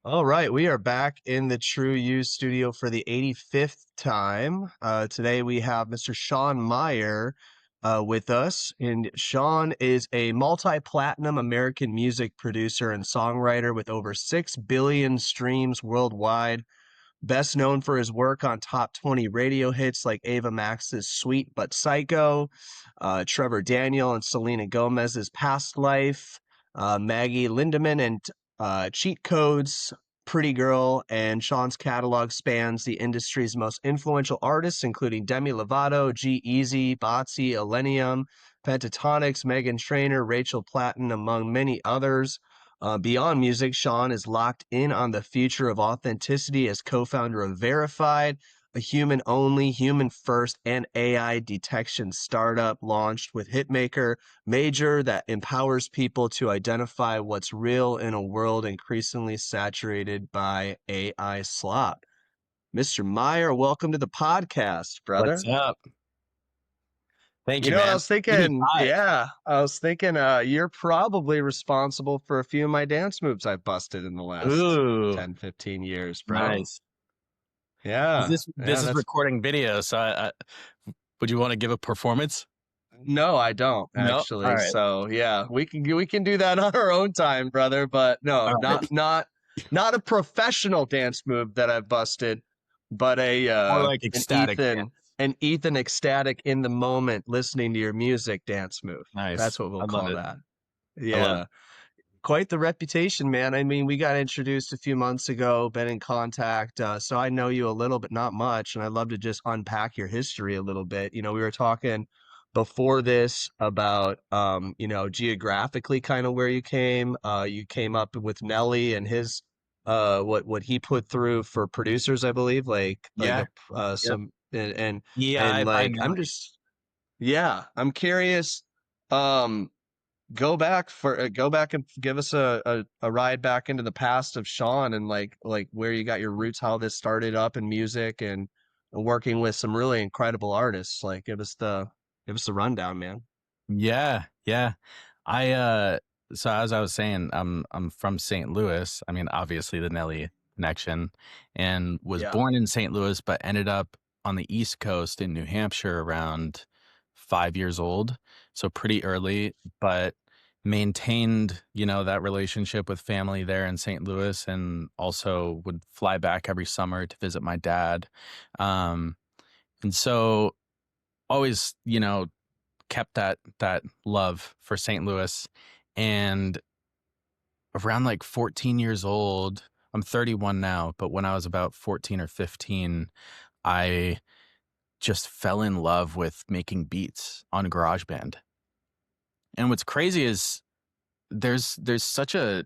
All right, we are back in the TRU-U studio for the 85th time. Today we have Mr. Sean Myer with us, and Sean is a multi-platinum American music producer and songwriter with over 6 billion streams worldwide. Best known for his work on top 20 radio hits like Ava Max's Sweet But Psycho, Trevor Daniel and Selena Gomez's Past Life, Maggie Lindemann and Cheat Codes, Pretty Girl, and Sean's catalog spans the industry's most influential artists, including Demi Lovato, Eazy, Bazzi, Illenium, Pentatonix, Meghan Trainor, Rachel Platten, among many others. Beyond music, Sean is locked in on the future of authenticity as co-founder of Verified, a human-only, human-first, and AI detection startup launched with hitmaker Maejor that empowers people to identify what's real in a world increasingly saturated by AI slop. Mr. Meier, welcome to the podcast, brother. What's up? Thank You you, know what I man. was Give me thinking? five. Yeah, I was thinking you're probably responsible for a few of my dance moves I've busted in the last Ooh, 10, 15 years, bro. nice. Is Yeah, this is that's recording video, so would you want to give a performance? no, I don't No. All actually. right. So yeah, we can do that on our own time, brother. But no, All right. not a professional dance move that I've busted, but More like an ecstatic dance. Ethan ecstatic in the moment listening to your music dance move. Nice. That's what we'll I love call it. that. I love it. Yeah. Quite the reputation, man. I mean, we got introduced a few months ago, been in contact, so I know you a little, but not much. And I'd love to just unpack your history a little bit. You know, we were talking before this about, geographically kind of where you came. You came up with Nelly and his, what he put through for producers, I believe, Yeah. Yep. some, and EI by like, Nelly. yeah, I'm curious. Um, go back and give us a ride back into the past of Sean and like where you got your roots, how this started up in music and working with some really incredible artists. Like give us the rundown, man. Yeah. Yeah. I so as I was saying, I'm from St. Louis. I mean, obviously the Nelly connection, and was Yeah. born in St. Louis, but ended up on the East Coast in New Hampshire around 5 years old. So pretty early, but maintained, that relationship with family there in St. Louis, and also would fly back every summer to visit my dad. Um, and so always, kept that love for St. Louis. And around like 14 years old, I'm 31 now, but when I was about 14 or 15, I just fell in love with making beats on GarageBand. And what's crazy is there's such a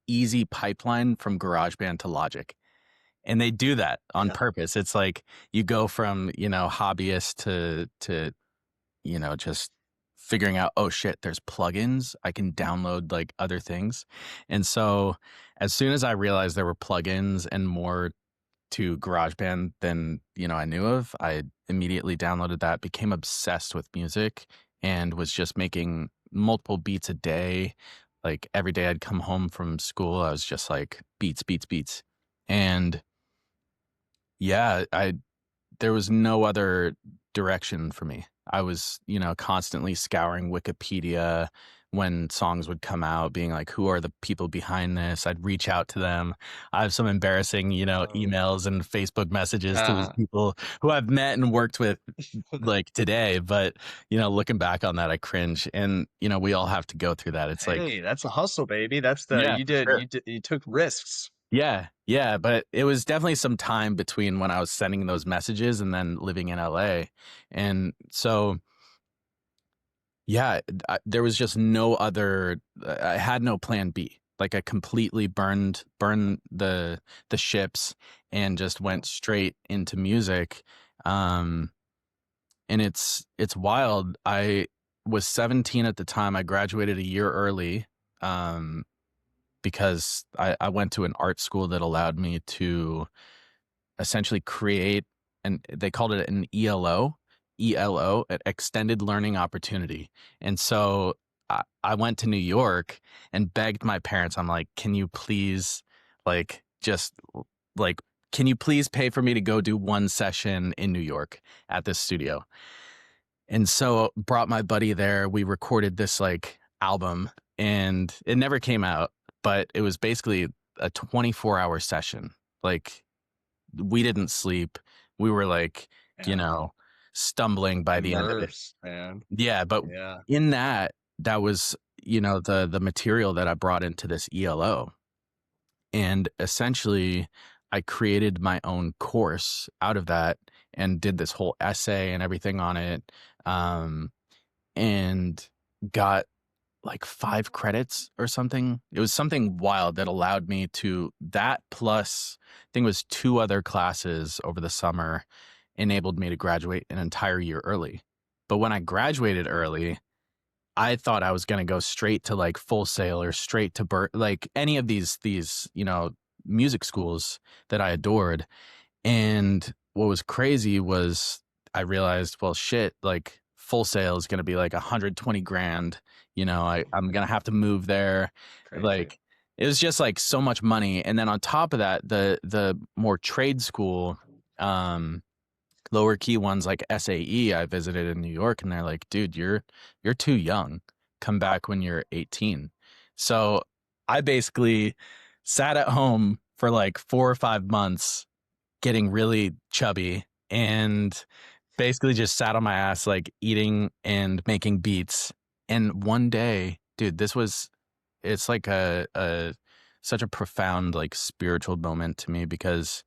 easy pipeline from GarageBand to Logic. And they do that on Yeah. purpose. It's like you go from, hobbyist to just figuring out, oh shit, there's plugins. I can download like other things. And so as soon as I realized there were plugins and more to GarageBand than, I knew of, I immediately downloaded that, became obsessed with music, and was just making multiple beats a day. Like every day I'd come home from school, I was just like beats, beats, beats. And yeah, there was no other direction for me. I was, constantly scouring Wikipedia when songs would come out, being like, who are the people behind this? I'd reach out to them. I have some embarrassing, emails and Facebook messages to these Uh, people who I've met and worked with like today. But, looking back on that, I cringe. And, we all have to go through that. It's like, hey, that's a hustle, baby. That's the yeah, for sure. you took risks. Yeah, but it was definitely some time between when I was sending those messages and then living in LA. And so, yeah, there was just no other, I had no plan B. Like I completely burned the ships and just went straight into music. And it's wild. I was 17 at the time. I graduated a year early. Because I went to an art school that allowed me to essentially create, and they called it an ELO, an extended learning opportunity. And so I went to New York and begged my parents. I'm like, can you please like just like, can you please pay for me to go do one session in New York at this studio? And so brought my buddy there. We recorded this like album, and it never came out, but it was basically a 24-hour session. Like, we didn't sleep. We were like, you Yeah. know, stumbling by The the end of it. nerves, man. Yeah, but Yeah. in that was, the material that I brought into this ELO. And essentially, I created my own course out of that and did this whole essay and everything on it. And got like 5 credits or something. It was something wild that allowed me to, that plus I think it was 2 other classes over the summer, enabled me to graduate an entire year early. But when I graduated early, I thought I was going to go straight to like Full Sail or straight to like any of these music schools that I adored. And what was crazy was I realized, well, shit, like Full Sail is going to be like 120 grand. I'm going to have to move there. Crazy. Like, it was just like so much money. And then on top of that, the more trade school, lower key ones like SAE, I visited in New York, and they're like, dude, you're too young. Come back when you're 18. So I basically sat at home for like 4 or 5 months, getting really chubby, and basically just sat on my ass, like eating and making beats. And one day, dude, it's like a such a profound, like, spiritual moment to me, because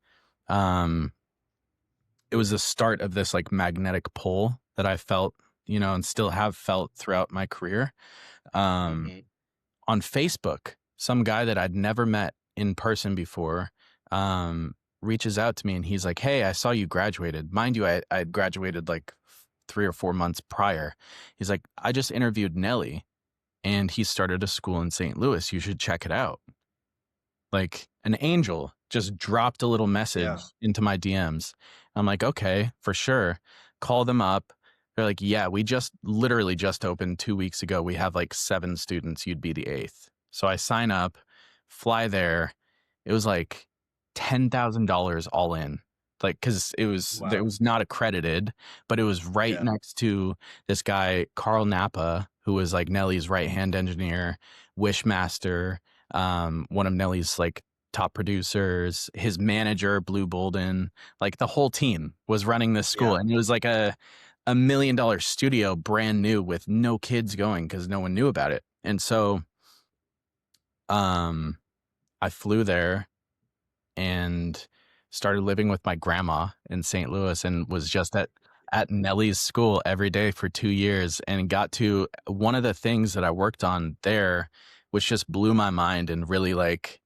it was the start of this like magnetic pull that I felt, and still have felt throughout my career. On Facebook, some guy that I'd never met in person before, reaches out to me, and he's like, hey, I saw you graduated. Mind you, I had graduated like 3 or 4 months prior. He's like, I just interviewed Nelly, and he started a school in St. Louis. You should check it out. Like, an angel just dropped a little message into my DMs. I'm like, okay, for sure. Call them up. They're like, yeah, we literally just opened 2 weeks ago. We have like 7 students. You'd be the 8th. So I sign up, fly there. It was like $10,000 all in. Like, cause it was not accredited, but it was right next to this guy, Carl Nappa, who was like Nelly's right-hand engineer, Wishmaster, one of Nelly's like top producers, his manager, Blue Bolden, like the whole team was running this school. And it was like a $1 million studio, brand new, with no kids going because no one knew about it. And so I flew there and started living with my grandma in St. Louis, and was just at Nelly's school every day for 2 years, and got to one of the things that I worked on there, which just blew my mind and really like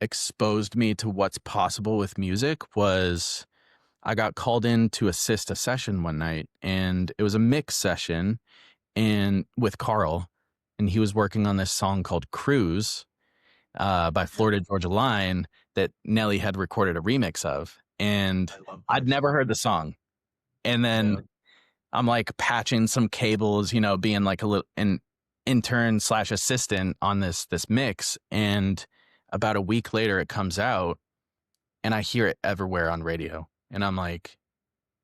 exposed me to what's possible with music, was I got called in to assist a session one night, and it was a mix session and with Carl, and he was working on this song called Cruise by Florida Georgia Line that Nelly had recorded a remix of, and I'd never heard the song. And then I'm like patching some cables, being like an intern / assistant on this mix, and about a week later it comes out, and I hear it everywhere on radio, and I'm like,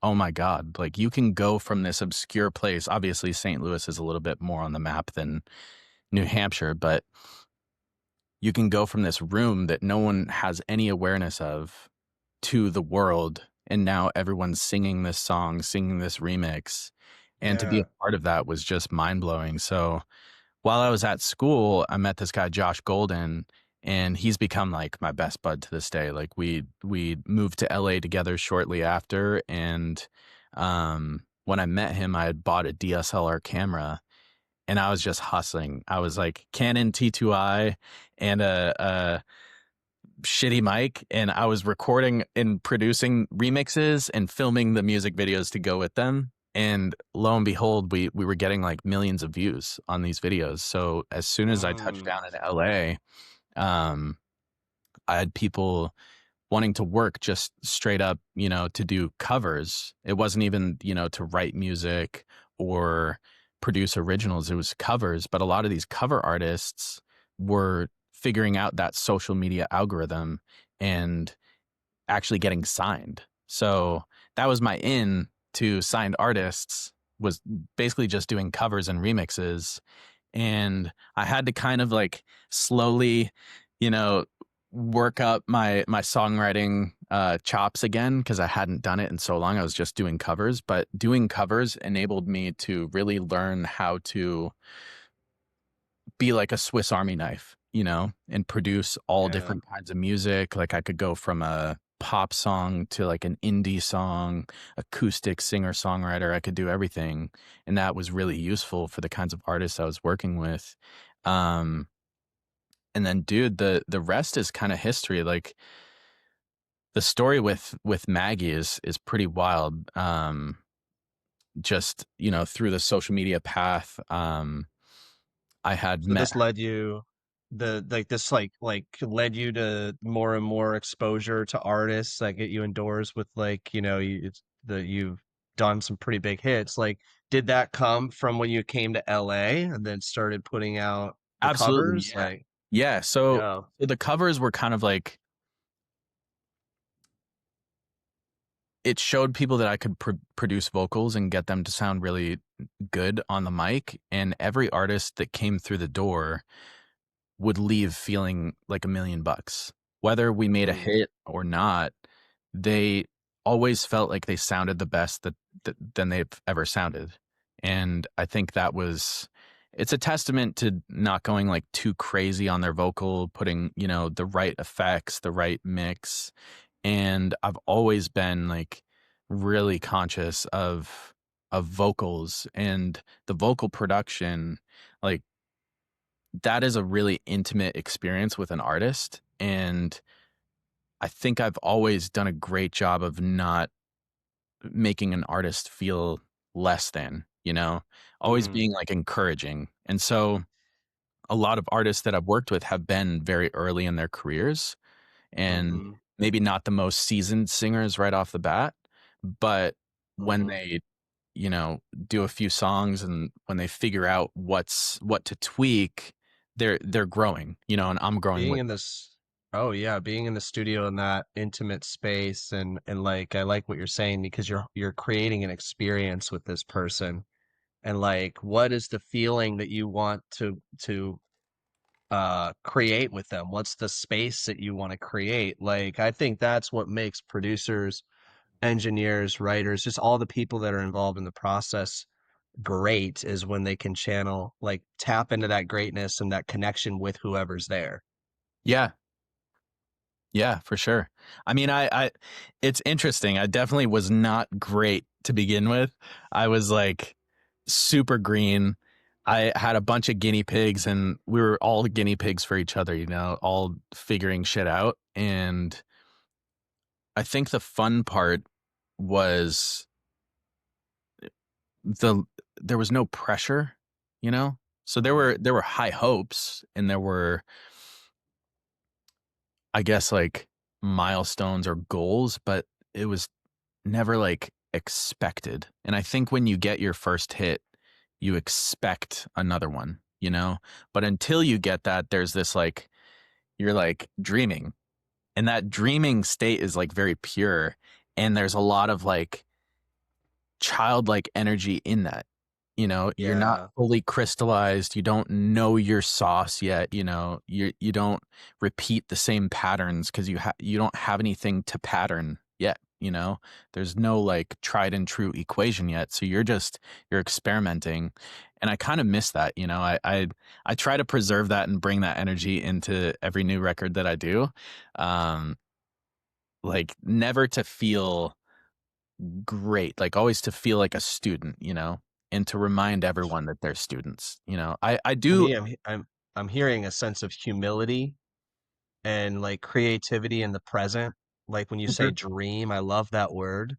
oh my God, like, you can go from this obscure place. Obviously St. Louis is a little bit more on the map than New Hampshire, but you can go from this room that no one has any awareness of to the world, and now everyone's singing this song, singing this remix, and to be a part of that was just mind-blowing. So while I was at school, I met this guy, Josh Golden, and he's become like my best bud to this day. Like, we moved to LA together shortly after, and when I met him, I had bought a DSLR camera, and I was just hustling. I was like Canon T2i and a shitty mic, and I was recording and producing remixes and filming the music videos to go with them. And lo and behold, we were getting like millions of views on these videos. So as soon as I touched down in LA, I had people wanting to work just straight up, to do covers. It wasn't even, to write music or produce originals. It was covers. But a lot of these cover artists were figuring out that social media algorithm and actually getting signed. So that was my in to signed artists, was basically just doing covers and remixes. And I had to kind of like slowly, you know, work up my songwriting chops again, because I hadn't done it in so long. I was just doing covers, but doing covers enabled me to really learn how to be like a Swiss Army knife, and produce all Yeah. different kinds of music. Like I could go from a pop song to like an indie song, acoustic singer songwriter. I could do everything. And that was really useful for the kinds of artists I was working with. Um, and then dude, the rest is kind of history. Like the story with Maggie is pretty wild. Just, through the social media path, I had So met. this led you the like this like led you to more and more exposure to artists that get you endorsed with like, you've done some pretty big hits. Like, did that come from when you came to LA and then started putting out the Absolutely, covers? yeah. Like, Yeah, so yeah. the covers were kind of like, it showed people that I could produce vocals and get them to sound really good on the mic, and every artist that came through the door would leave feeling like $1,000,000. Whether we made a Mm, hit or not, they always felt like they sounded the best than they've ever sounded. And I think it's a testament to not going like too crazy on their vocal, putting, the right effects, the right mix. And I've always been like really conscious of vocals and the vocal production. Like that is a really intimate experience with an artist. And I think I've always done a great job of not making an artist feel less than, always mm-hmm, being like encouraging. And so a lot of artists that I've worked with have been very early in their careers and mm-hmm, maybe not the most seasoned singers right off the bat, but when mm-hmm. they, do a few songs and when they figure out what to tweak, they're growing, and I'm growing Being with in them. this, oh yeah, being in the studio in that intimate space and like I like what you're saying because you're creating an experience with this person. And like what is the feeling that you want to create with them? What's the space that you want to create? Like I think that's what makes producers, engineers, writers, just all the people that are involved in the process great is when they can channel, like tap into that greatness and that connection with whoever's there. Yeah. Yeah, for sure. I mean, it's interesting. I definitely was not great to begin with. I was like super green. I had a bunch of guinea pigs and we were all guinea pigs for each other, all figuring shit out. And I think the fun part was the there was no pressure, you know? So there were high hopes and there were, I guess, like milestones or goals, but it was never like expected. And I think when you get your first hit, you expect another one, But until you get that, there's this like, you're like dreaming. And that dreaming state is like very pure. And there's a lot of like childlike energy in that. You're not Yeah. fully crystallized. You don't know your sauce yet. You don't repeat the same patterns because you don't have anything to pattern yet. There's no like tried and true equation yet. So you're experimenting, and I kind of miss that. I try to preserve that and bring that energy into every new record that I do. Um, like never to feel great, like always to feel like a student, and to remind everyone that they're students. I To do. me, I'm hearing a sense of humility and like creativity in the present. Like when you say Mhm. dream, I love that word.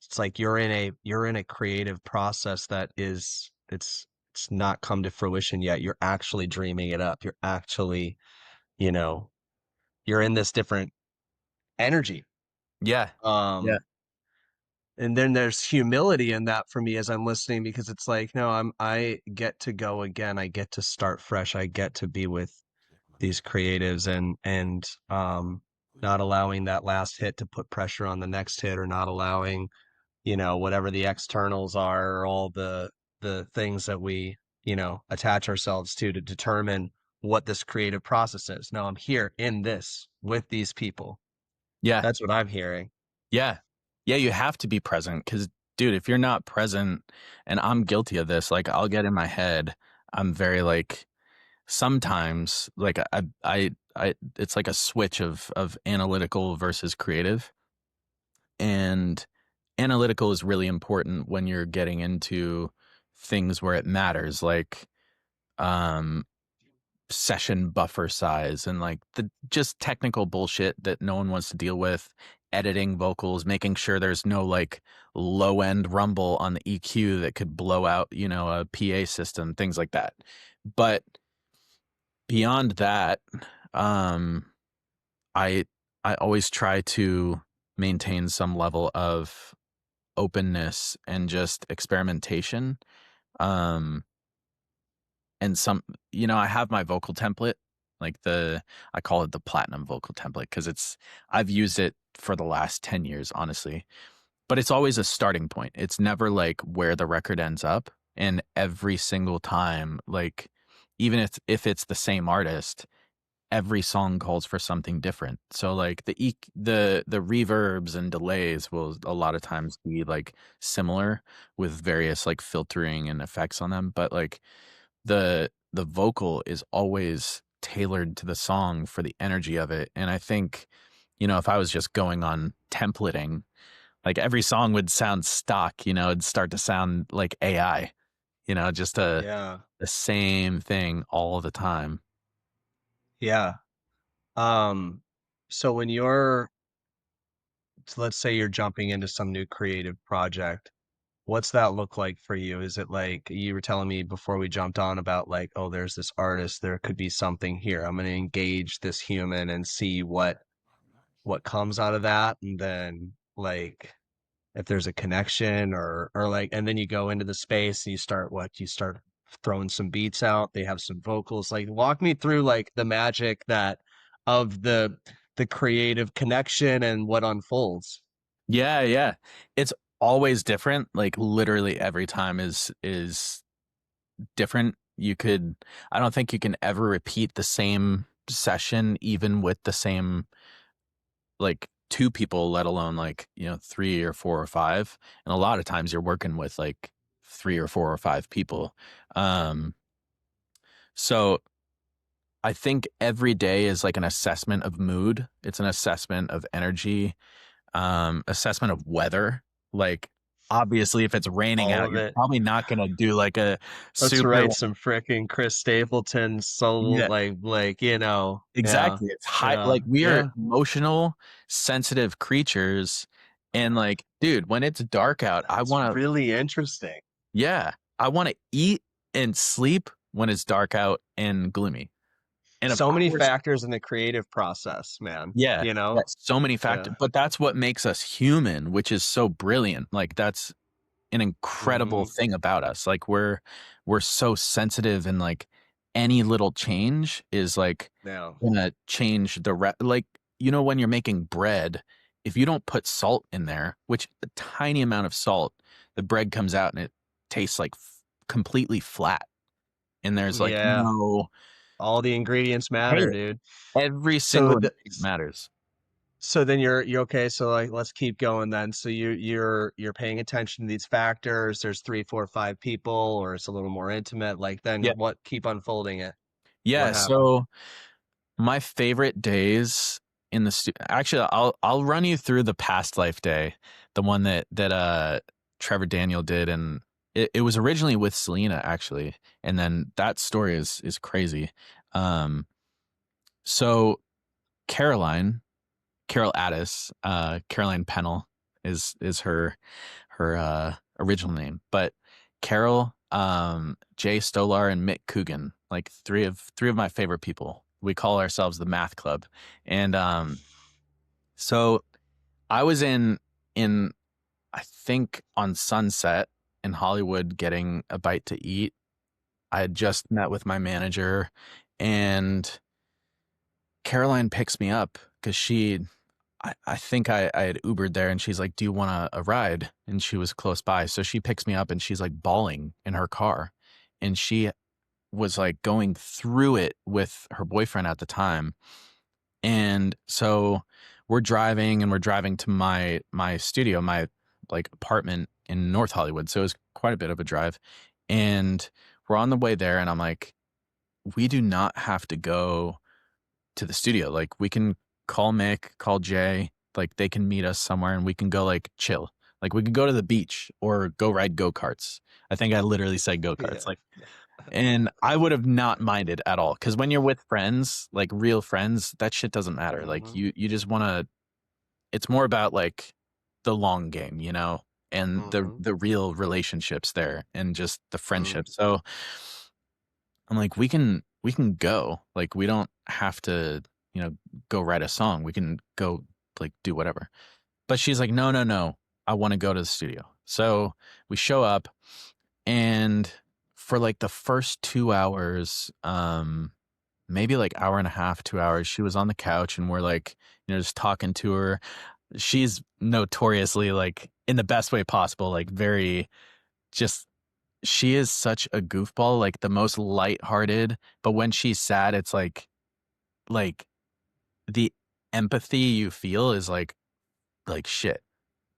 It's like you're in a creative process that is it's not come to fruition yet. You're actually dreaming it up. You're actually, you know, you're in this different energy. Yeah. Yeah. Um and then there's humility in that for me as I'm listening because it's like, no, I get to go again. I get to start fresh. I get to be with these creatives, and not allowing that last hit to put pressure on the next hit, or not allowing, whatever the externals are, or all the things that we, attach ourselves to determine what this creative process is. Now I'm here in this with these people. Yeah. That's what I'm hearing. Yeah. Yeah, you have to be present because, dude, if you're not present, and I'm guilty of this, like I'll get in my head. I'm very like sometimes like it's like a switch of analytical versus creative. And analytical is really important when you're getting into things where it matters, like um session buffer size and like the just technical bullshit that no one wants to deal with, editing vocals, making sure there's no like low end rumble on the EQ that could blow out, a PA system, things like that. But beyond that, um I I always try to maintain some level of openness and just experimentation. Um and some I have my vocal template, like I call it the platinum vocal template because I've used it for the last 10 years, honestly. But it's always a starting point. It's never like where the record ends up. And every single time, like even if it's the same artist, every song calls for something different. So like the reverbs and delays will a lot of times be like similar with various like filtering and effects on them, but like the vocal is always tailored to the song for the energy of it. And I think, if I was just going on templating, like every song would sound stock, it'd start to sound like AI, just Yeah. the same thing all the time. Yeah. Um, so when let's say you're jumping into some new creative project, what's that look like for you? Is it like you were telling me before we jumped on about like, oh, there's this artist, there could be something here. I'm going to engage this human and see what comes out of that, and then like if there's a connection, or like, and then you go into the space and you start throwing some beats out, they have some vocals. Like walk me through like the magic that of the creative connection and what unfolds. Yeah, yeah. It's always different. Like literally every time is different. I don't think you can ever repeat the same session even with the same like two people, let alone like, three or four or five. And a lot of times you're working with like three or four or five people. Um, so I think every day is like an assessment of mood. It's an assessment of energy, assessment of weather. Like obviously if it's raining All out, of you're it. probably not gonna do like a Let's super write some freaking Chris Stapleton soul, yeah. like, yeah, Exactly. It's high, yeah, like we are yeah. emotional, sensitive creatures. And like, dude, when it's dark out, That's really interesting. I want to eat and sleep when it's dark out and gloomy. And of So many course, factors in the creative process, man, yeah, you know? that's so many factors, Yeah. but that's what makes us human, which is so brilliant. Like that's an incredible Hmm. thing about us. Like we're so sensitive and like any little change is like Now, gonna change like when you're making bread, if you don't put salt in there, which a tiny amount of salt, the bread comes out and it tastes like completely flat. And there's like yeah, no all the ingredients hey, matter, dude. every So single the ingredient matters. so then you're okay. So like, let's keep going then. So you're paying attention to these factors. There's three, four, five people, or it's a little more intimate. Like then Yeah. what? Keep unfolding it. What Yeah. happened? So my favorite days in the actually I'll run you through the past life day, the one that Trevor Daniel did, and it was originally with Selena actually, and then that story is crazy. Um, so Caroline, Carol Addis, Caroline Pennell is her original name, but Carol, Jay Stolar, and Mick Coogan, like three of my favorite people. We call ourselves the Math Club, and so I was in I think on Sunset in Hollywood getting a bite to eat. I had just met with my manager, and Caroline picks me up because I think I had Ubered there, and she's like, "Do you want a ride?" And she was close by. So she picks me up, and she's like bawling in her car. And she was like going through it with her boyfriend at the time. And so we're driving, and we're driving to my studio, my like apartment in North Hollywood. So it was quite a bit of a drive. And we're on the way there, and I'm like, we do not have to go to the studio. Like, we can call Mick, call Jay, like they can meet us somewhere, and we can go like chill. Like, we could go to the beach or go ride go-karts. I think I literally said go-karts. Yeah. Like, and I would have not minded at all. Cause when you're with friends, like real friends, that shit doesn't matter. Like, Mm-hmm. you just want to, it's more about like the long game, you know, and Mm-hmm. the real relationships there and just the Mm-hmm. friendship. So I'm like, we can go. Like, we don't have to, go write a song. We can go like do whatever. But she's like, no, no, no. I want to go to the studio. So we show up, and for like the first 2 hours, maybe like hour and a half, 2 hours, she was on the couch, and we're like, just talking to her. She's notoriously, like, in the best way possible, like very just, she is such a goofball, like the most lighthearted. But when she's sad, it's like the empathy you feel is like shit.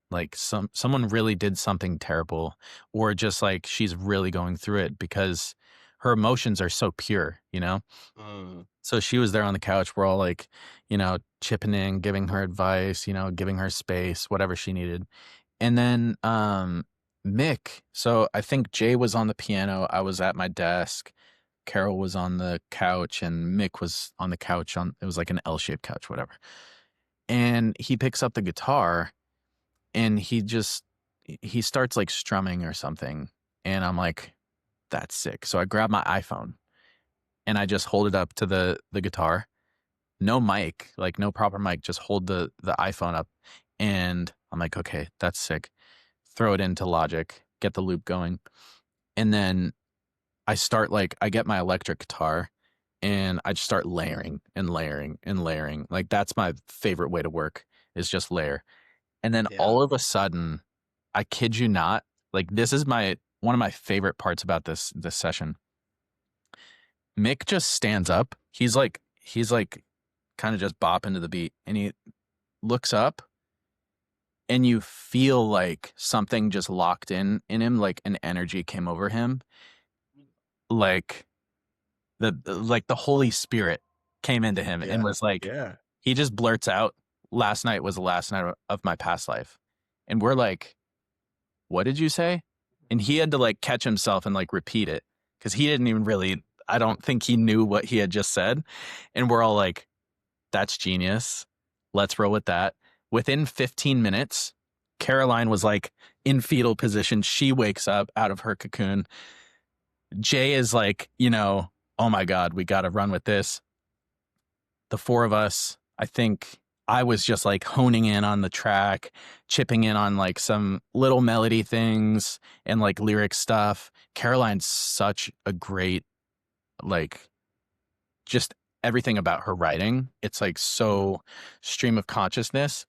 Like someone really did something terrible, or just like she's really going through it because her emotions are so pure, you know? Mm. So she was there on the couch. We're all like, chipping in, giving her advice, giving her space, whatever she needed. And then Mick, so I think Jay was on the piano, I was at my desk, Carol was on the couch, and Mick was on the couch, on it was like an L-shaped couch, whatever. And he picks up the guitar, and he starts like strumming or something. And I'm like, that's sick. So I grab my iPhone, and I just hold it up to the guitar. No mic, like no proper mic, just hold the iPhone up. And I'm like, okay, that's sick. Throw it into Logic, get the loop going. And then I get my electric guitar, and I just start layering and layering and layering. Like, that's my favorite way to work, is just layer. And then Yeah. all of a sudden, I kid you not, like, this is one of my favorite parts about this session. Mick just stands up. He's like kind of just bopping to the beat, and he looks up, and you feel like something just locked in him, like an energy came over him, like the Holy Spirit came into him and Yeah. was like, Yeah. he just blurts out, "Last night was the last night of my past life." And we're like, "What did you say?" And he had to like catch himself and like repeat it, because he didn't even really, I don't think he knew what he had just said. And we're all like, that's genius. Let's roll with that. Within 15 minutes, Caroline was like in fetal position. She wakes up out of her cocoon. Jay is like, oh my God, we got to run with this. The four of us, I think I was just like honing in on the track, chipping in on like some little melody things and like lyric stuff. Caroline's such a great, like, just everything about her writing. It's like Mm. so stream of consciousness.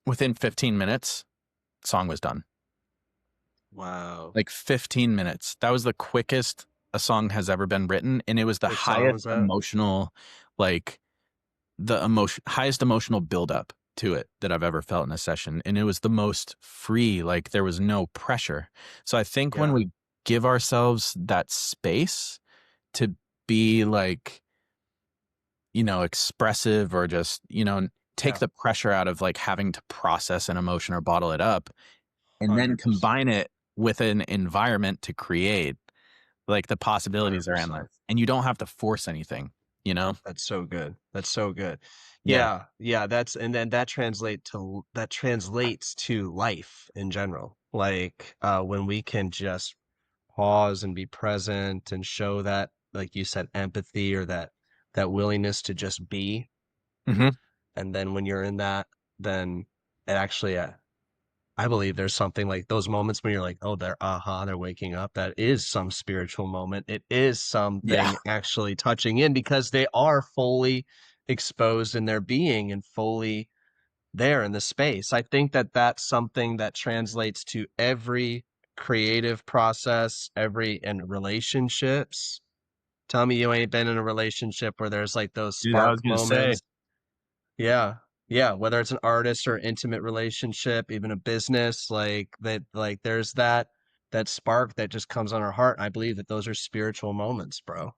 Within 15 minutes, song was done. Wow. Like 15 minutes. That was the quickest a song has ever been written. And it was the What song highest was that? emotional, like highest emotional buildup to it that I've ever felt in a session. And it was the most free, like there was no pressure. So I think when Yeah. we give ourselves that space to be like, expressive, or just, take Yeah. the pressure out of like having to process an emotion or bottle it up, and then 100%. combine it with an environment to create, like the possibilities are endless, 100%. and you don't have to force anything, you know? That's so good. That's so good. Yeah. Yeah. Yeah. And then that translates to life in general. Like, when we can just pause and be present and show that, like you said, empathy, or that willingness to just be. Hmm. And then when you're in that, then it actually, I believe there's something like those moments when you're like, oh, they're waking up. That is some spiritual moment. It is Yeah. something actually touching in, because they are fully exposed in their being and fully there in the space. I think that that's something that translates to every creative process, every in relationships. Tell me you ain't been in a relationship where there's like those Dude, I spark was gonna say moments. Yeah. Yeah, whether it's an artist or intimate relationship, even a business, like that, like there's that spark that just comes on our heart. I believe that those are spiritual moments, bro.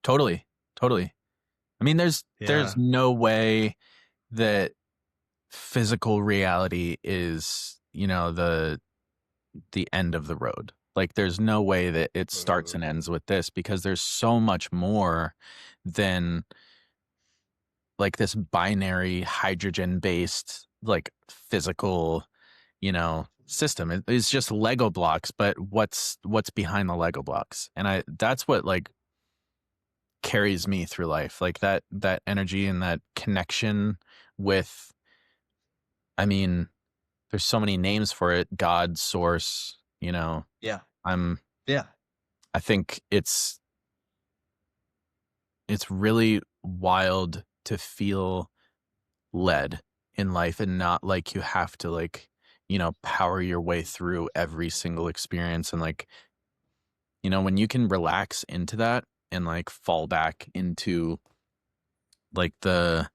totally, totally. I mean, there's Yeah. no way that physical reality is, the end of the road. Like there's no way that it starts and ends with this, because there's so much more than like this binary hydrogen based like physical, system. It's just Lego blocks, but what's behind the Lego blocks? And that's what like carries me through life. Like that energy and that connection with, I mean, there's so many names for it. God, source, Yeah. I'm Yeah. I think it's really wild to feel led in life and not like you have to like, power your way through every single experience. And like, when you can relax into that and like fall back into like the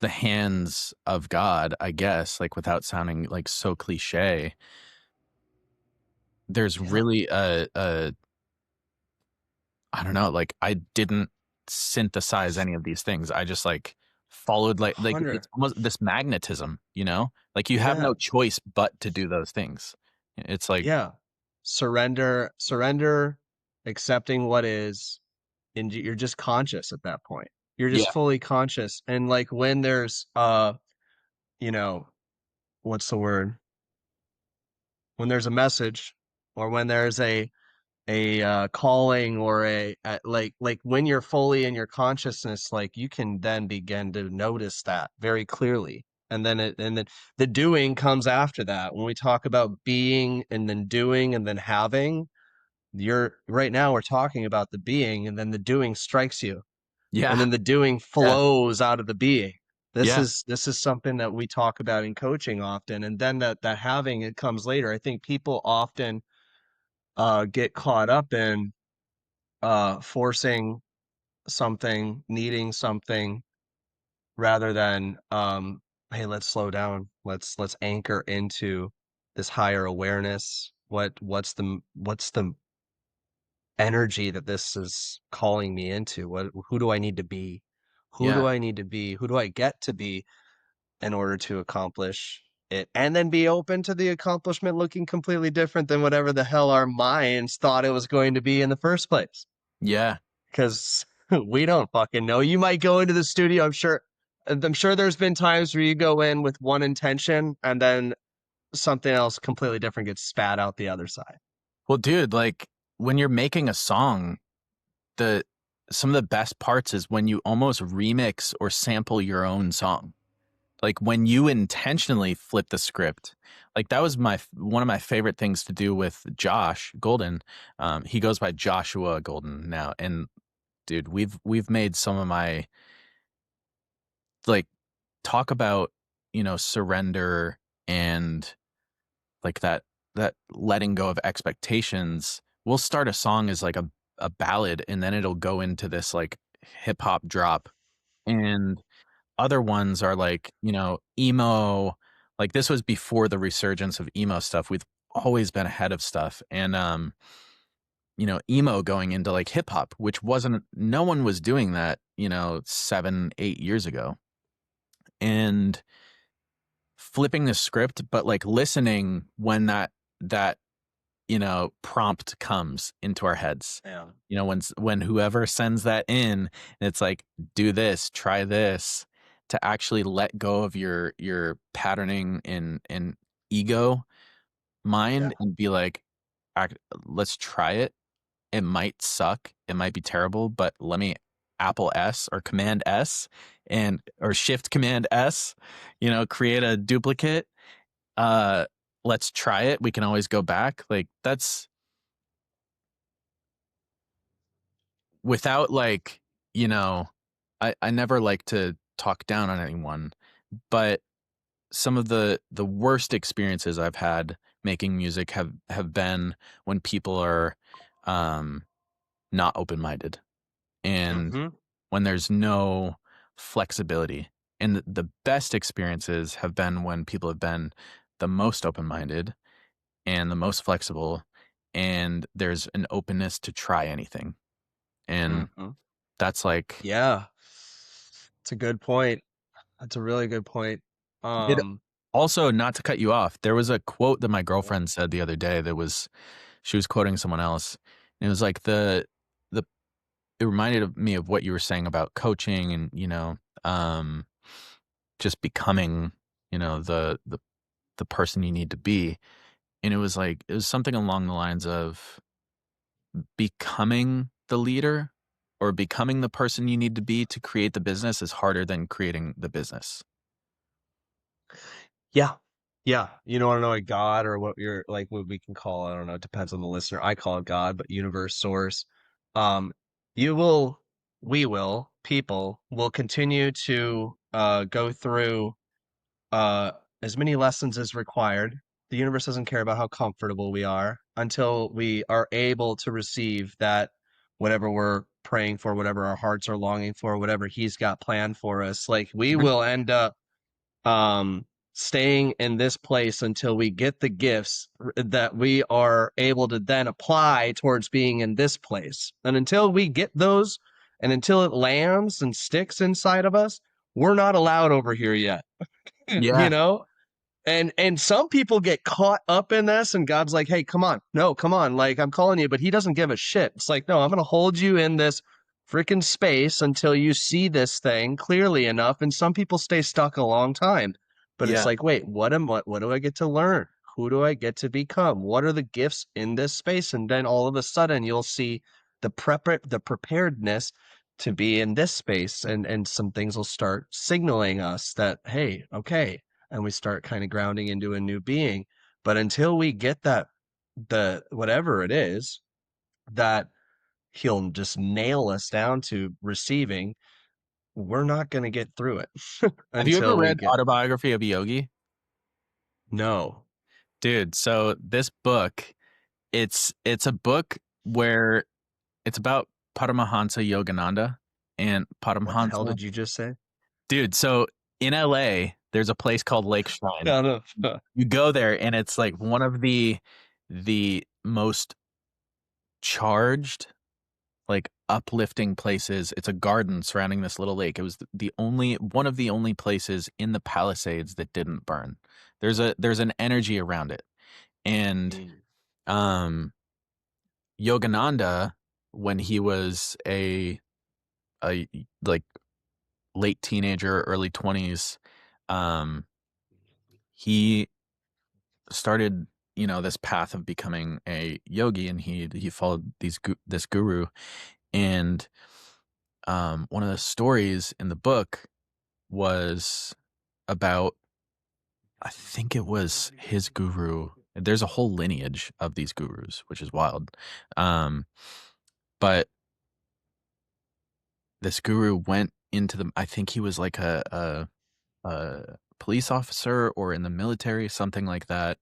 hands of God, I guess, like without sounding like so cliche, there's Yeah. really a I don't know, like I didn't synthesize any of these things. I just like followed like it's 100. almost this magnetism, Like you have Yeah. no choice but to do those things. It's like, Yeah. Surrender, accepting what is, and you're just conscious at that point. You're just yeah, fully conscious. And like when there's you know, what's the word? When there's a message or when there's a calling or like when you're fully in your consciousness, like you can then begin to notice that very clearly. And then the doing comes after that. When we talk about being and then doing and then having, you're right now we're talking about the being, and then the doing strikes you, and yeah, then the doing yeah, flows out of the being. This yeah, is this is something that we talk about in coaching often, and then that having it comes later. I think people often get caught up in forcing something, needing something, rather than hey, let's slow down. Let's anchor into this higher awareness. What's the energy that this is calling me into? Who do I need to be? Who yeah, do I need to be? Who do I get to be in order to accomplish it? And then be open to the accomplishment looking completely different than whatever the hell our minds thought it was going to be in the first place. yeah, Because we don't fucking know. You might go into the studio, I'm sure there's been times where you go in with one intention and then something else completely different gets spat out the other side. Well, dude, like when you're making a song, the some of the best parts is when you almost remix or sample your own song. Like when you intentionally flip the script. Like that was one of my favorite things to do with Josh Golden. He goes by Joshua Golden now, and dude, we've made some of my like talk about, surrender and like that letting go of expectations. We'll start a song as like a ballad, and then it'll go into this like hip hop drop, and other ones are like, emo. Like this was before the resurgence of emo stuff. We've always been ahead of stuff. And emo going into like hip hop, which wasn't no one was doing that, 7, 8 years ago. And flipping the script, but like listening when that prompt comes into our heads. Yeah. When whoever sends that in, it's like, do this, try this, to actually let go of your patterning and ego Yeah. mind and be like, let's try it. It might suck, it might be terrible, but let me Apple S or Command S and or Shift Command S, create a duplicate. Uh, let's try it. We can always go back. Like that's without like, you know, I never like to talk down on anyone, but some of the worst experiences I've had making music have been when people are um not open-minded, and Mm-hmm. when there's no flexibility. And the best experiences have been when people have been the most open-minded and the most flexible, and there's an openness to try anything. And Mm-hmm. that's like Yeah. It's a good point. That's a really good point. it. Um, Also, not to cut you off, there was a quote that my yeah. girlfriend said the other day that was she was quoting someone else. And it was like the it reminded me of what you were saying about coaching and, um, just becoming, the person you need to be. And it was something along the lines of becoming the leader or becoming the person you need to be to create the business is harder than creating the business. Yeah. Yeah. You don't want to know a God or what you're like, what we can call, I don't know, it depends on the listener. I call it God, but universe source. Um, you will, we will, people will continue to go through uh as many lessons as required. The universe doesn't care about how comfortable we are until we are able to receive that whatever we're praying for, whatever our hearts are longing for, whatever he's got planned for us. Like we Mhm. will end up staying in this place until we get the gifts that we are able to then apply towards being in this place. And until we get those and until it lands and sticks inside of us, we're not allowed over here yet. You Yeah. know, and some people get caught up in this, and God's like, "Hey, come on. No, come on. Like, I'm calling you," but he doesn't give a shit. It's like, "No, I'm going to hold you in this freaking space until you see this thing clearly enough." And some people stay stuck a long time. But it's Yeah. like, "Wait, what do I get to learn? Who do I get to become? What are the gifts in this space?" And then all of a sudden, you'll see the preparedness to be in this space, and some things will start signaling us that, "Hey, okay." And we start kind of grounding into a new being. But until we get that, the whatever it is that he'll just nail us down to receiving, we're not going to get through it Have you ever until we read get. Autobiography of a Yogi? No. Dude, so this book, it's a book where it's about Paramahansa Yogananda and What the hell Paramahansa. did you just say? Dude, so in LA, there's a place called Lake Shrine. No, no. You go there and it's like one of the most charged, like uplifting places. It's a garden surrounding this little lake. It was the only one of the only places in the Palisades that didn't burn. There's an energy around it. And Mm. um Yogananda, when he was a like late teenager, early 20s, um, he started, this path of becoming a yogi, and he followed this guru. And one of the stories in the book was about, I think it was his guru. There's a whole lineage of these gurus, which is wild. Um, but this guru went into I think he was like a police officer or in the military, something like that.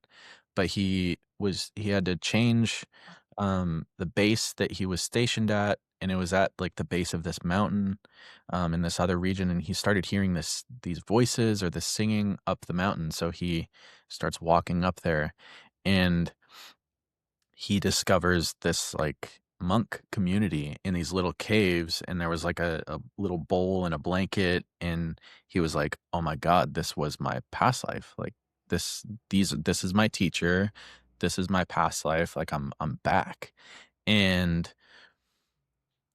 But he had to change the base that he was stationed at, and it was at like the base of this mountain in this other region. And he started hearing these voices or this singing up the mountain. So he starts walking up there, and he discovers this like monk community in these little caves, and there was like a little bowl and a blanket, and he was like, oh my god, this was my past life. Like this is my teacher, this is my past life, like I'm back. And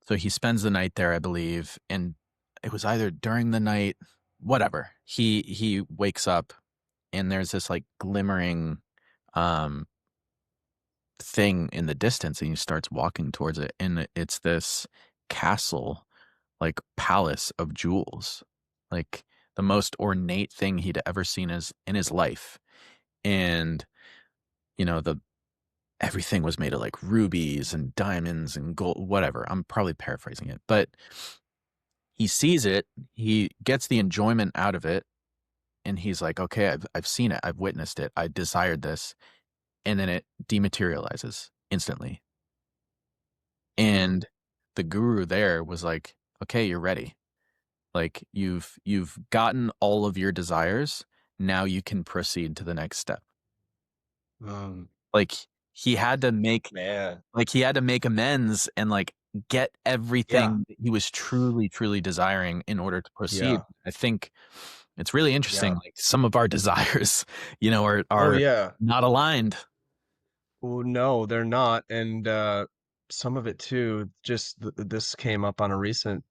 so he spends the night there, I believe, and it was either during the night, whatever, he wakes up, and there's this like glimmering um thing in the distance, and he starts walking towards it, and it's this castle, like palace of jewels, like the most ornate thing he'd ever seen in his life. And the everything was made of like rubies and diamonds and gold, whatever. I'm probably paraphrasing it, but he sees it, he gets the enjoyment out of it, and he's like, okay, I've seen it, I've witnessed it, I desired this, and then it dematerializes instantly. Mm. And the guru there was like, okay, you're ready. Like you've gotten all of your desires. Now you can proceed to the next step. Um, Like he had to make man. he had to make amends and like get Yeah. everything that he was truly, truly desiring in order to proceed. Yeah. I think it's really interesting. Yeah. Like some of our desires, are Oh are yeah. not aligned. Well, no, they're not. And some of it too, just this came up on a recent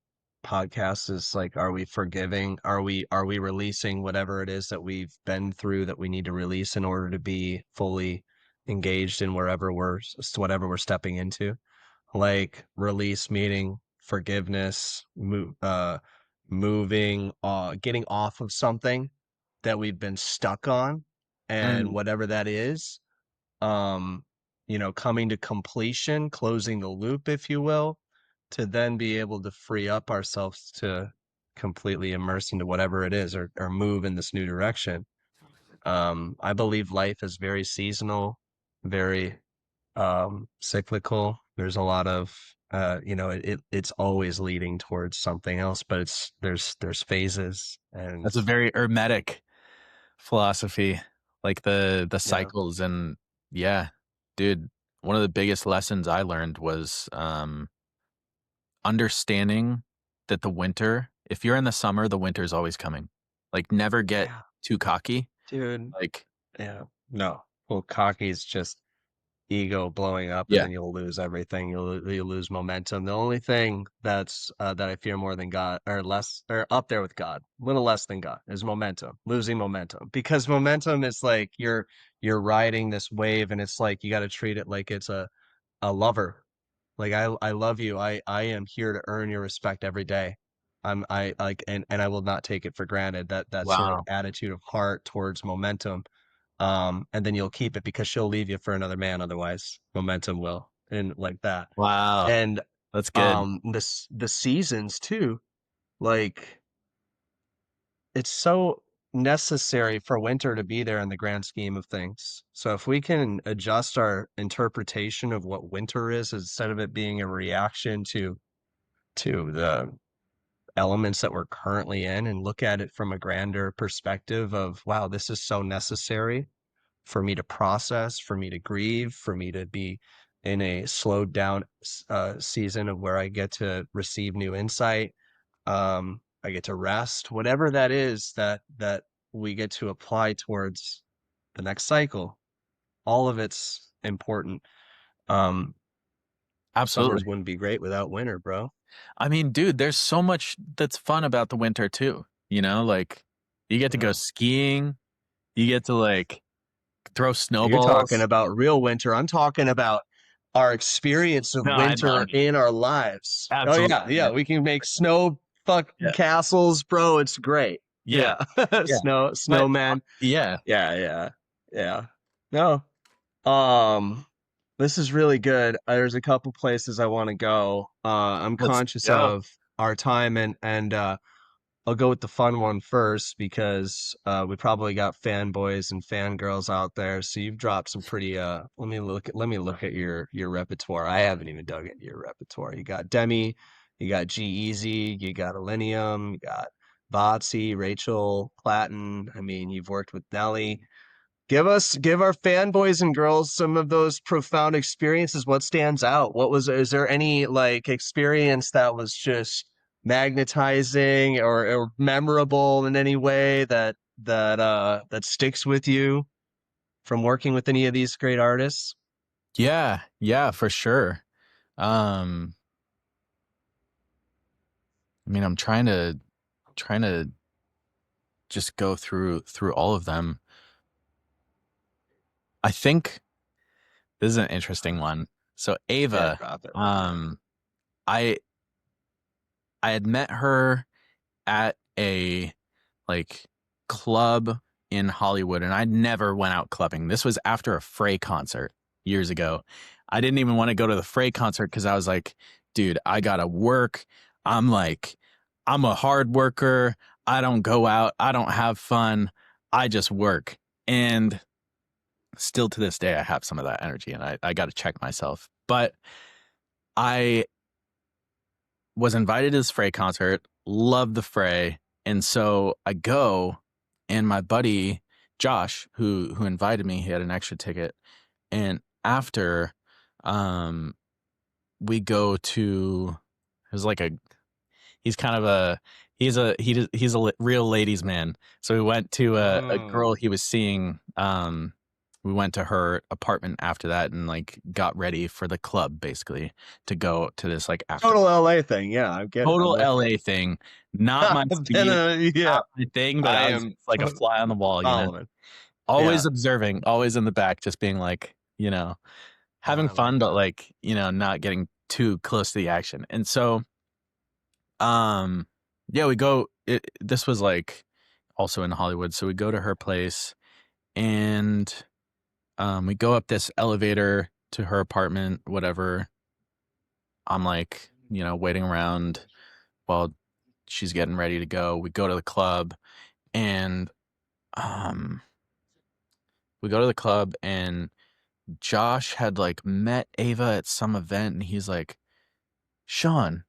podcast is like, are we forgiving? Are we releasing whatever it is that we've been through that we need to release in order to be fully engaged in whatever we're stepping into? Like release meaning forgiveness, moving, getting off of something that we've been stuck on, and Mm, whatever that is, um, coming to completion, closing the loop, if you will, to then be able to free up ourselves to completely immerse into whatever it is, or move in this new direction. I believe life is very seasonal, very cyclical. There's a lot of it's always leading towards something else, but there's phases. And that's a very hermetic philosophy, like the yeah. cycles. And yeah, dude, one of the biggest lessons I learned was understanding that the winter, if you're in the summer, the winter is always coming. Like never get Yeah, too cocky. dude. Like Yeah. No. Well, cocky is just ego blowing up, and yeah, then you'll lose everything. You'll lose momentum. The only thing that I fear more than God, or less, or up there with God, a little less than God, is momentum. Losing momentum, because momentum is like you're riding this wave, and it's like you got to treat it like it's a lover. Like I love you. I am here to earn your respect every day. I like, and I will not take it for granted, that sort of wow, attitude of heart towards momentum. And then you'll keep it because she'll leave you for another man otherwise. Momentum will, and like that. wow, And that's good. the seasons too, like it's so necessary for winter to be there in the grand scheme of things. So if we can adjust our interpretation of what winter is, instead of it being a reaction to the elements that we're currently in, and look at it from a grander perspective of, wow, this is so necessary for me to process, for me to grieve, for me to be in a slowed down season of where I get to receive new insight. I get to rest, whatever that is that we get to apply towards the next cycle. All of it's important. Um, Absolutely. Summers wouldn't be great without winter, bro. I mean, dude, there's so much that's fun about the winter too. Like you get to go Yeah. skiing, you get to like throw You're talking snowballs. about real winter. I'm talking about our experience of No, I know. winter in our lives. Oh yeah, Absolutely, yeah. man. We can make snow fucking Yeah. castles, bro. It's great. Yeah. Yeah. Yeah. But Snowman. yeah, Yeah, yeah, yeah. No. Um, this is really good. There's a couple places I want to go. I'm let's conscious go. of our time, and I'll go with the fun one first, because we probably got fanboys and fangirls out there. So you've dropped some pretty let me look at your repertoire. I haven't even dug into your repertoire. You got Demi, you got G-Eazy, you got Illenium, you got Bazzi, Rachel, Platten. I mean, you've worked with Nelly. Give our fanboys and girls some of those profound experiences. What stands out? Is there any like experience that was just magnetizing, or memorable in any way, that sticks with you from working with any of these great artists? Yeah, yeah, for sure. Um, I mean, I'm trying to just go through all of them. I think this is an interesting one. So Yeah, Ava, drop it. um, I I had met her at a like club in Hollywood, and I never went out clubbing. This was after a Frey concert years ago. I didn't even want to go to the Frey concert because I was like, dude, I gotta work. I'm like I'm a hard worker. I don't go out. I don't have fun. I just work. And still to this day, I have some of that energy, and I got to check myself. But I was invited to this Frey concert, loved the Frey. And so I go, and my buddy Josh, who invited me, he had an extra ticket. And after, we go to, it was like he's kind of he's a real ladies man. So we went to a girl he was seeing. We went to her apartment after that and like got ready for the club, basically, to go to this like after Total LA thing. Yeah, I get it. total LA thing. Not my speed, Yeah, not my thing, but I I was am just like a fly on the wall, you know. following. Always Yeah. observing, always in the back, just being like, you know, having I like fun, but that. like, you know, not getting too close to the action. And so, yeah, we go. This was like also in Hollywood, so we go to her place, and we go up this elevator to her apartment. Whatever. I'm like, you know, waiting around while she's getting ready to go. We go to the club, and um, we go to the club, and Josh had like met Ava at some event, and he's like, Sean,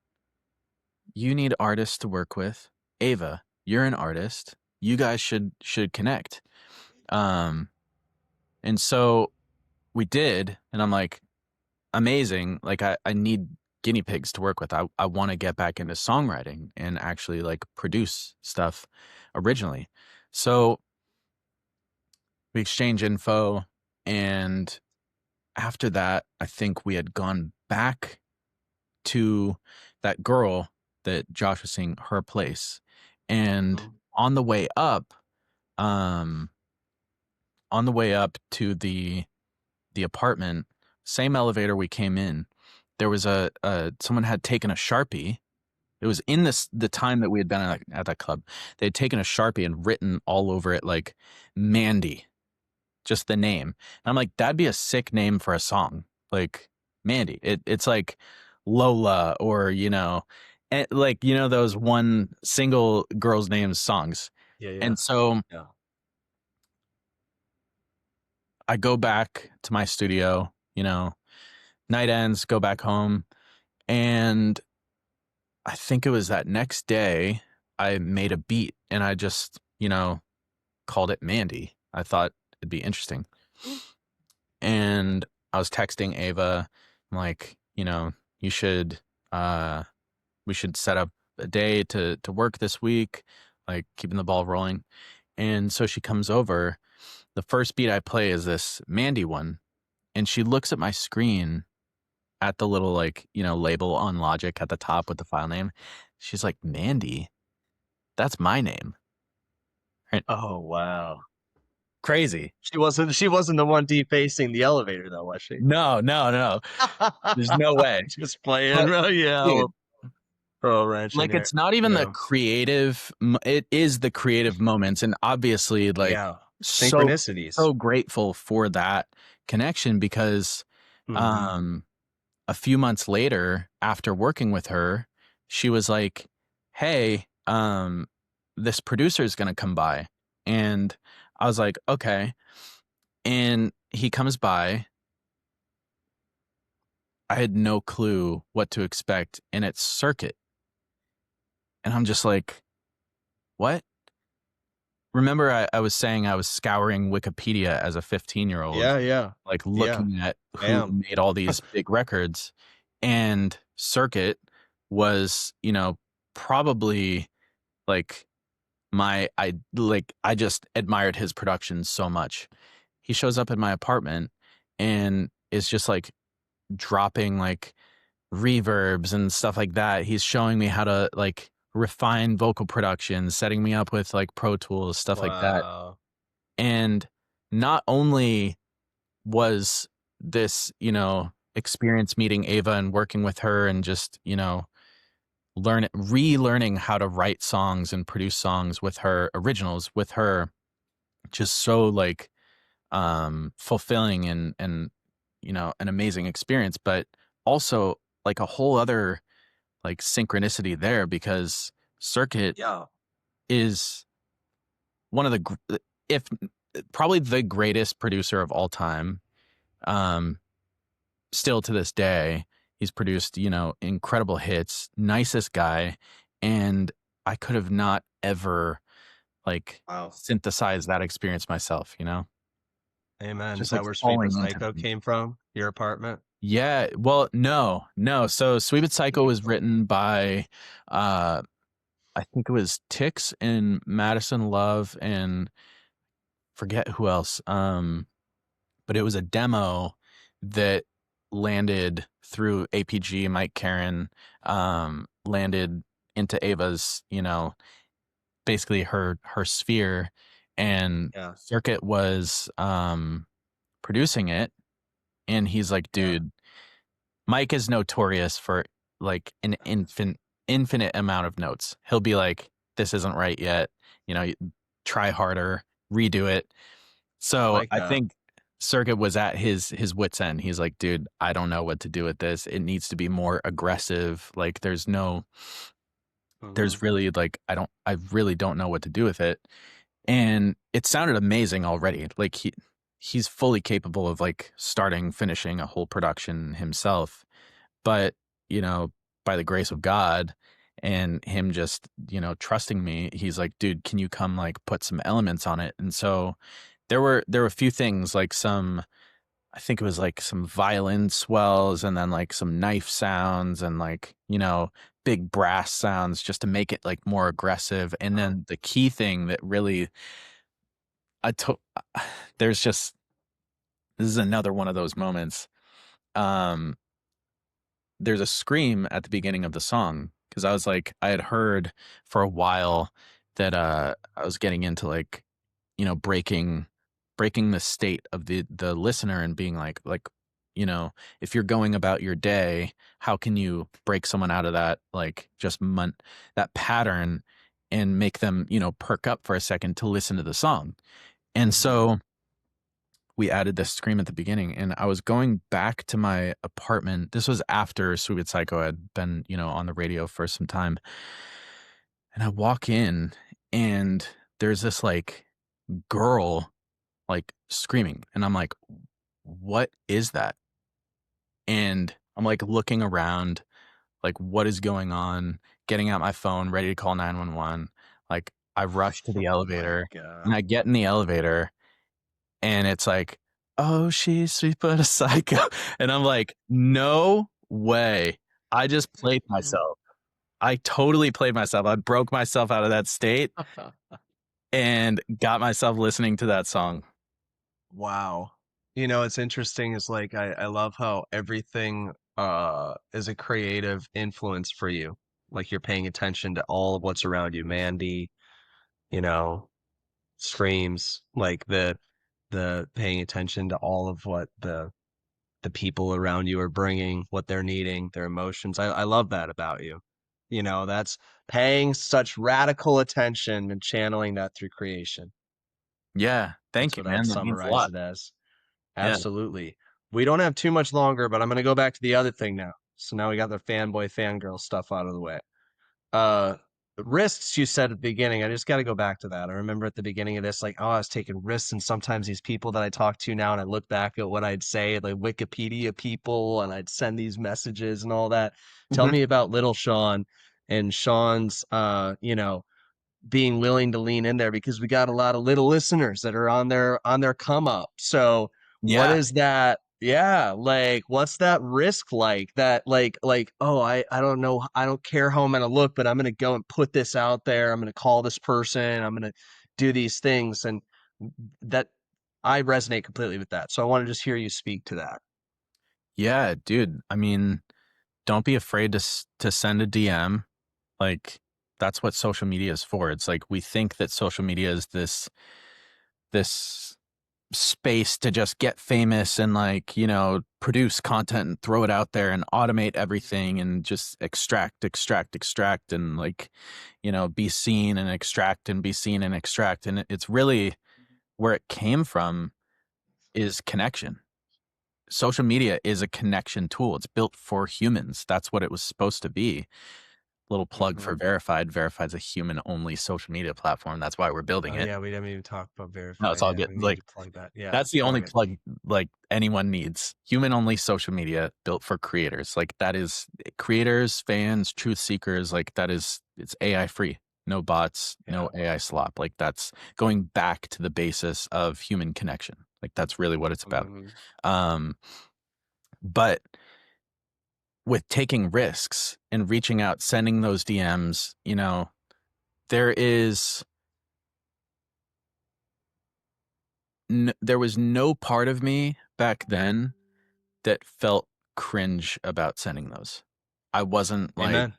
you need artists to work with. Ava, you're an artist. You guys should connect. Um, and so we did, and I'm like, amazing. Like I need guinea pigs to work with. I want to get back into songwriting and actually like produce stuff originally. So we exchange info, and after that, I think we had gone back to that girl that Josh was seeing, her place. And on the way up, um, on the way up to the apartment, same elevator we came in, there was a someone had taken a Sharpie. It was in the time that we had been at that club. They had taken a Sharpie and written all over it like Mandy, just the name. And I'm like, that'd be a sick name for a song, like Mandy. It's like Lola, or you know, like, you know, those one single girl's names songs. Yeah, And so yeah. I go back to my studio, you know, night ends, go back home, and I think it was that next day I made a beat, and I just, you know, called it Mandy. I thought it'd be interesting. And I was texting Ava, I'm like, you know, you should we should set up a day to work this week, like keeping the ball rolling. And so she comes over. The first beat I play is this Mandy one, and she looks at my screen at the little, like, you know, label on Logic at the top with the file name. She's like, Mandy, that's my name. Right? Oh wow. Crazy. She wasn't the one defacing the elevator though, was she? No. There's no way. Just playing. But, Yeah. dude, Throw a wrench in like, there. it's not even the creative, it is the creative moments. And obviously, like, Yeah. so Synchronicities. grateful for that connection, because Mhm. a few months later, after working with her, she was like, hey, this producer is going to come by. And I was like, okay. And he comes by. I had no clue what to expect. And it's Cirkut. And I'm just like, what? Remember, I was saying I was scouring Wikipedia as a 15-year-old, Yeah. like looking at who Bam. made all these big records. And Cirkut was, you know, probably like I just admired his production so much. He shows up in my apartment and is just like dropping like reverbs and stuff like that. He's showing me how to like refine vocal production, setting me up with like Pro Tools, stuff like that. Wow. And not only was this, you know, experience meeting Ava and working with her and just, you know, relearning how to write songs and produce songs with her, originals with her, just so like fulfilling and you know, an amazing experience, but also like a whole other like synchronicity there, because Cirkut Yeah. is one of if probably the greatest producer of all time. Um, Still to this day, he's produced, incredible hits, nicest guy. And I could have not ever like Wow. synthesized that experience myself, Amen. Is just that like where Sweet But falling into Psycho them. came from? Your apartment? Yeah. Well, no, no. So Sweet But Psycho was written by, uh, I think it was Tix and Madison Love and forget who else. But it was a demo that landed through APG, Mike Karen, landed into Ava's, basically her sphere, and Yeah. Cirkut was producing it, and he's like, Yeah. dude, Mike is notorious for like an infinite amount of notes. He'll be like, this isn't right yet, try harder, redo it. So Like I that. think Cirkut was at his wit's end. He's like, dude, I don't know what to do with this. It needs to be more aggressive. Like Hmm. there's really like I really don't know what to do with it. And it sounded amazing already. Like he's fully capable of like starting, finishing a whole production himself. But, you know, by the grace of God and him just, trusting me, he's like, dude, can you come like put some elements on it? And so there were a few things like I think it was like some violin swells and then like some knife sounds and like, big brass sounds just to make it like more aggressive. And Wow. then the key thing that really I took there's just this is another one of those moments. Um there's a scream at the beginning of the song because I was like I had heard for a while that I was getting into like breaking the state of the listener and being like if you're going about your day, how can you break someone out of that like just that pattern and make them perk up for a second to listen to the song. And Hmm. so we added this scream at the beginning, and I was going back to my apartment. This was after Sweet But Psycho had been, on the radio for some time. And I walk in, and there's this like girl like screaming, and I'm like, "What is that?" And I'm like looking around, like, what is going on? Getting out my phone, ready to call 911. Like, I rush to the Oh my elevator, and God. I get in the elevator, and it's like, "Oh, she's sweet but a psycho," and I'm like, "No way." I just played myself. I totally played myself. I broke myself out of that state and got myself listening to that song. Wow. It's interesting is like I love how everything is a creative influence for you. Like you're paying attention to all of what's around you. Mandy, you know, screams, like the paying attention to all of what the people around you are bringing, what they're needing, their emotions. I love that about you. That's paying such radical attention and channeling that through creation. Yeah, That's thank you, what I'd man. That means a summarize lot. it as. Yeah. Absolutely. We don't have too much longer, but I'm going to go back to the other thing now. So now we got the fanboy, fangirl stuff out of the way. Uh, Risks, you said at the beginning. I just got to go back to that. I remember at the beginning of this, like, oh, I was taking risks. And sometimes these people that I talk to now and I look back at what I'd say, like Wikipedia people, and I'd send these messages and all that. Tell Mhm. me about little Sean and Sean's, being willing to lean in there because we got a lot of little listeners that are on their come up. So what Yeah. is that? Yeah, like what's that risk like? That like oh I don't know, I don't care how I'm gonna look, but I'm gonna go and put this out there. I'm gonna call this person. I'm gonna do these things, and that I resonate completely with that. So I want to just hear you speak to that. Yeah, dude. I mean, don't be afraid to send a DM. Like that's what social media is for. It's like we think that social media is this space to just get famous and like, produce content and throw it out there and automate everything and just extract and like, be seen and extract and be seen and extract. And it's really where it came from is connection. Social media is a connection tool. It's built for humans. That's what it was supposed to be. Little plug for Verified. Verified's a human-only social media platform. That's why we're building Oh it. yeah, we didn't even talk about No, it's verified all yet. good. We need Like, to plug that. Yeah, that's the only plug it. plug like anyone needs. Human-only social media built for creators. Like, that is creators, fans, truth seekers. Like, that is, it's AI free. No bots, no AI slop. Like, that's going back to the basis of human connection. Like, that's really what it's about. But with taking risks and reaching out, sending those DMs, you know, there was no part of me back then that felt cringe about sending those. I wasn't like, Amen.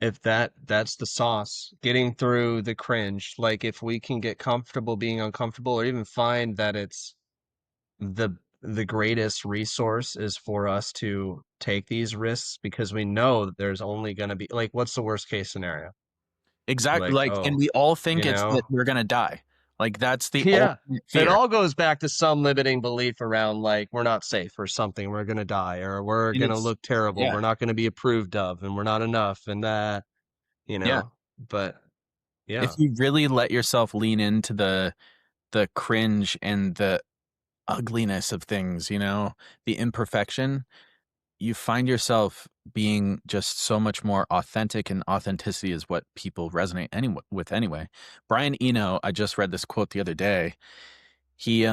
If that's the sauce, getting through the cringe, like if we can get comfortable being uncomfortable or even find that it's the greatest resource is for us to take these risks because we know that there's only going to be like what's the worst case scenario? exactly, Like, like, and oh, we all think you it's that know? we're gonna die. Like, that's the Yeah. ultimate It fear. all goes back to some limiting belief around like we're not safe or something, we're going to die or we're And going to it's, look terrible, yeah, we're not going to be approved of and we're not enough and that, yeah. but yeah. If you really let yourself lean into the cringe and the ugliness of things, you know, the imperfection, you find yourself being just so much more authentic, and authenticity is what people resonate with anyway. Brian Eno, I just read this quote the other day. He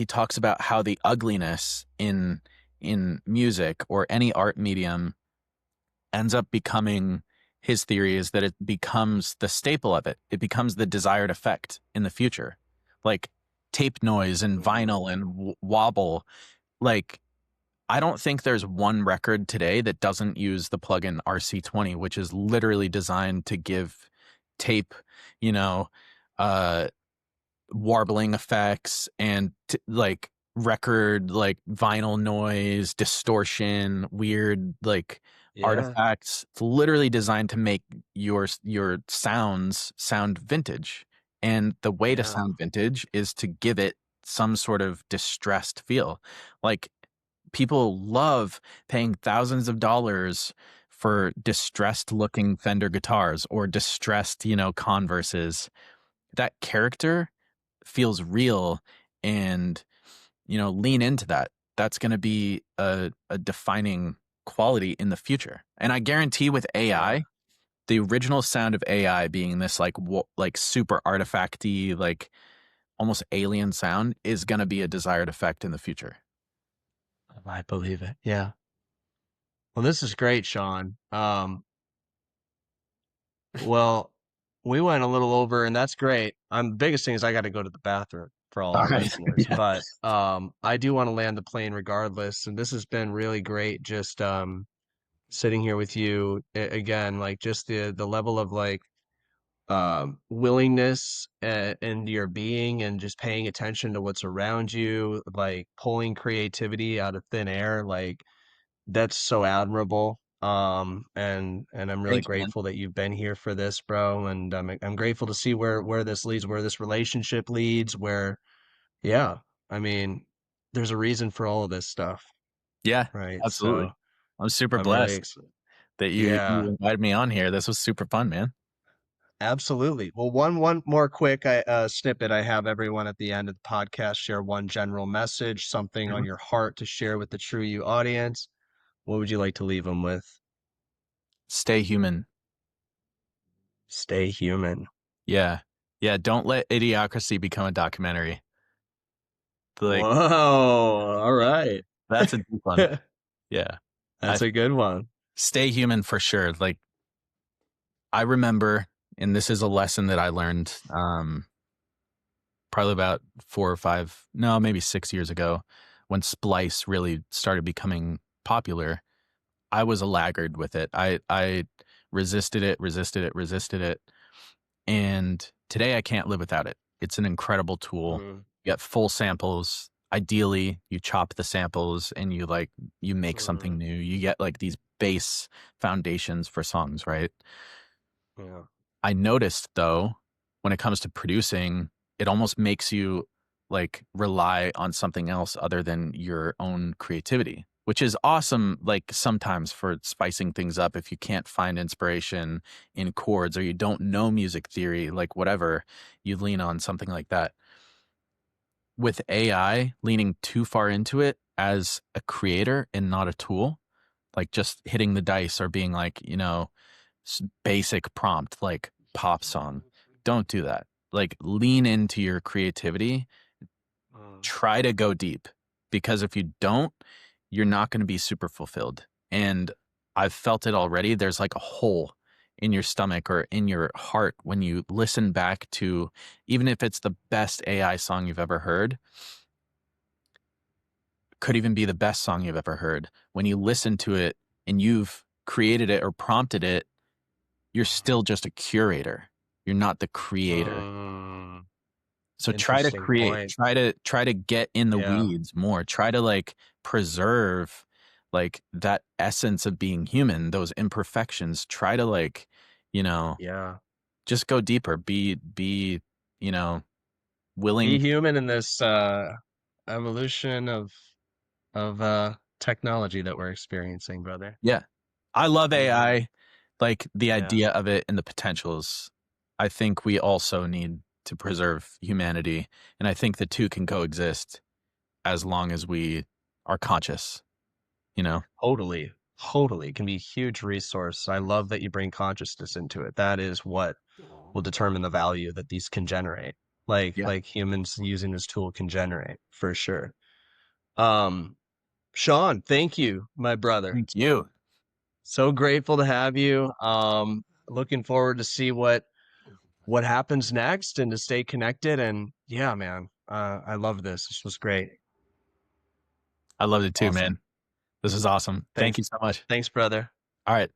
talks about how the ugliness in music or any art medium ends up becoming, his theory is that it becomes the staple of it. It becomes the desired effect in the future. Like tape noise and Mhm. vinyl and wobble. Like, I don't think there's one record today that doesn't use the plugin RC20, which is literally designed to give tape, you know, uh, warbling effects and like record, like vinyl noise, distortion, weird like Yeah. artifacts. It's literally designed to make your sounds sound vintage. And the way to Yeah. sound vintage is to give it some sort of distressed feel. Like, people love paying thousands of dollars for distressed looking Fender guitars or distressed, you know, Converses. That character feels real, and, you know, lean into that. That's going to be a defining quality in the future. And I guarantee with Yeah. AI, the original sound of AI being this like like super artifacty, like almost alien sound is going to be a desired effect in the future. I believe it. Yeah. Well, this is great, Sean. Well, we went a little over, and that's great. The biggest thing is I got to go to the bathroom for all All our right. listeners, Yeah. but I do want to land the plane regardless. And this has been really great, just sitting here with you again, like just the level of like willingness and your being, and just paying attention to what's around you, like pulling creativity out of thin air, like that's so admirable. And I'm really Thank you, man. grateful that you've been here for this, bro. And I'm grateful to see where this leads, where this relationship leads, where yeah, I mean, there's a reason for all of this stuff, Yeah, right? So absolutely. I'm super I'm really blessed excited. that you Yeah, invited me on here. This was super fun, man. absolutely. Well, one more quick snippet I have everyone at the end of the podcast share one general message, something on Mhm. your heart to share with the TRU-U audience. What would you like to leave them with? Stay human. Stay human. Yeah. Yeah, don't let Idiocracy become a documentary. Like, Whoa, all right. that's a deep one. Yeah. I That's a good one. stay human for sure. Like, I remember, and this is a lesson that I learned probably about 4 or 5, no, maybe 6 years ago, when Splice really started becoming popular. I was a laggard with it. I resisted it, resisted it, resisted it. And today I can't live without it. It's an incredible tool. Mm, You get full samples. Ideally, you chop the samples and you make something mm, new. You get like these base foundations for songs, right? yeah. I noticed though, when it comes to producing, it almost makes you like rely on something else other than your own creativity, which is awesome, like sometimes for spicing things up. If you can't find inspiration in chords or you don't know music theory, like whatever, you lean on something like that. With AI, leaning too far into it as a creator and not a tool, like just hitting the dice or being like, basic prompt, like pop song. Don't do that. Like lean into your creativity, try to go deep, because if you don't, you're not going to be super fulfilled. And I've felt it already. There's like a hole in your stomach or in your heart when you listen back to, even if it's the best AI song you've ever heard, could even be the best song you've ever heard. When you listen to it and you've created it or prompted it, you're still just a curator. You're not the creator. So try to Interesting create, point. try to get in the Yeah. weeds more, try to like preserve like that essence of being human, those imperfections, try to like, Yeah. just go deeper, be, Be willing. human in this evolution of technology that we're experiencing, brother. Yeah. I love Mhm. AI, like the Yeah. idea of it and the potentials. I think we also need to preserve humanity. And I think the two can coexist as long as we are conscious, you know? Totally. Totally. It can be a huge resource. I love that you bring consciousness into it. That is what will determine the value that these can generate. Yeah. Like humans using this tool can generate for sure. Um, Sean, thank you, my brother. Thank you. So grateful to have you. Looking forward to see what happens next and to stay connected. And yeah, man, I love this. This was great. I loved it too, Awesome. man. This is awesome. Thank Thanks. you so much. Thanks, brother. All right.